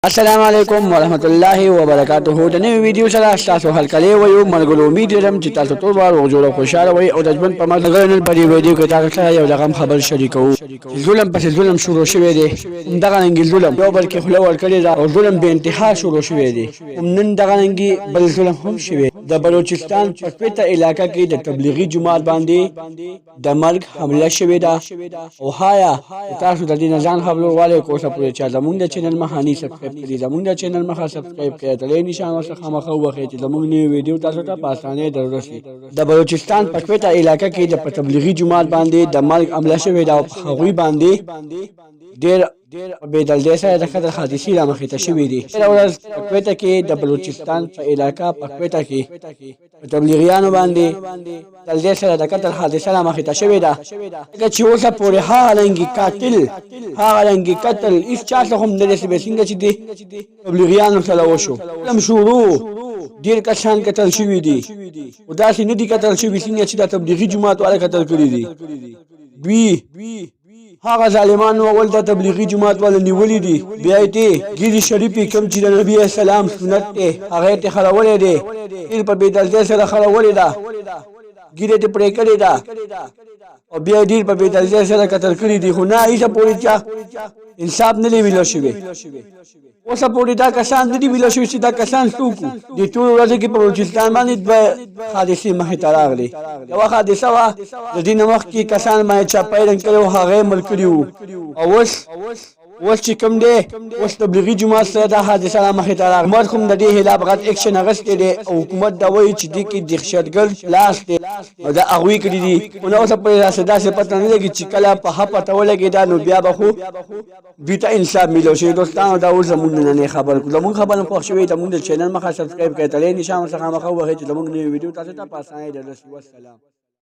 السلام علیکم ورحمت الله وبرکاته. د نوې ویډیو سره تاسو هرکلی وایو. مرګلو امید لرم چې تاسو ټول به روغ جوړ او خوشاله وئ او د ژوند په مرګ نن په دې ویډیو کې تاسو سره یو رقم خبر شریکوو. ظلم پسې ظلم شروع شوی دی. همدغه رنګې ظلم یو بل کې خوله ورکړې ده او ظلم بې انتها شروع شوی دی. نن دغه رنګې بل ظلم هم شوی. د بلوچستان په پټه علاقه کې د تبلیغي جماعت باندې د مرګ حمله شوې ده. او هایا تاسو د دې نه ځان خبرول غواړئ که اوسه پورې چا زموږ د چینل مخه نه سبسکرایب کړي، زموږ د چینل مخه سبسکرایب کړئ، تړلې نشان ورڅخه مخه ووهئ چې زموږ نوې ویډیو تاسو ته په اسانۍ در ورسي. د بلوچستان په پټه علاقه کې د تبلیغي جماعت باندې د مرګ حمله شوې ده او په هغوی باندې ډېر بې دلدۍ سره د قتل حادثې رامخې ته شوې دي. تېره ورځ په کویټه کې د بلوچستان په علاقه په کویټه کې په تبلیغیانو باندې دلدۍ سره د قتل حادثه رامخې ته شوې ده. ځکه چې اوسه پورې هغه رنګې قاتل هغه رنګې قتل هېڅ چا څه هم نه دی شوی څنګه چې د تبلیغیانو سره وشو. علم شروع ډېر کسان قتل شوي دي خو داسې نه دي قتل شوي څنګه چې د تبلیغي جماعت والا قتل کړي دي. دوی هغه ظالمانو اول د تبلیغي جماعت والا نیولي دي، بیا یې ته ګیرې شریفې کوم چې د نبي اسلام سنت دی هغه یې ته خړولی دی، ډېر په بې دلدۍ سره خړولې ده، ګیرې ته پرې کړې ده او بیا یې ډېر په بې دلدۍ سره قتل کړي دي. خو نه هېڅه پورې چا انصاف نه دی ویلی شوی. اوسه پورې دا کسان نه دي ویلی شوي چې دا کسان څوک وو. دې ټولو ورځو کې په بلوچستان باندې دوه حادثې مخې ته راغلې. یوه حادثه وه د دې نه مخکې کسان باندې چا پیرنګ کړی و هغه یې مړ کړي وو. او اوس چې کوم دی اوس تبلیغي جماعت سره دا حادثه رامخې ته راغله. حکومت هم د دې خلاف غټ اکشن اخیستی دی او حکومت دا وایي چې دې کې دهشتګرد لاس دی او دا هغوی کړي دي. خو نه اوسه پورې داسې پته نه لګي چې کله په ښه پته ولګېده نو بیا به خو دوی ته انصاف میلاو شي. دوستانو دا اوس زموږ نننۍ خبر کړو. زموږ خبر خوښ شوی زموږ د چینل مخه سبسکرایب کړئ، تړلې نشان ورڅخه مخه ووهئ چې زموږ نوې ویډیو تاسو ته په اسانۍ در رسي. والسلام.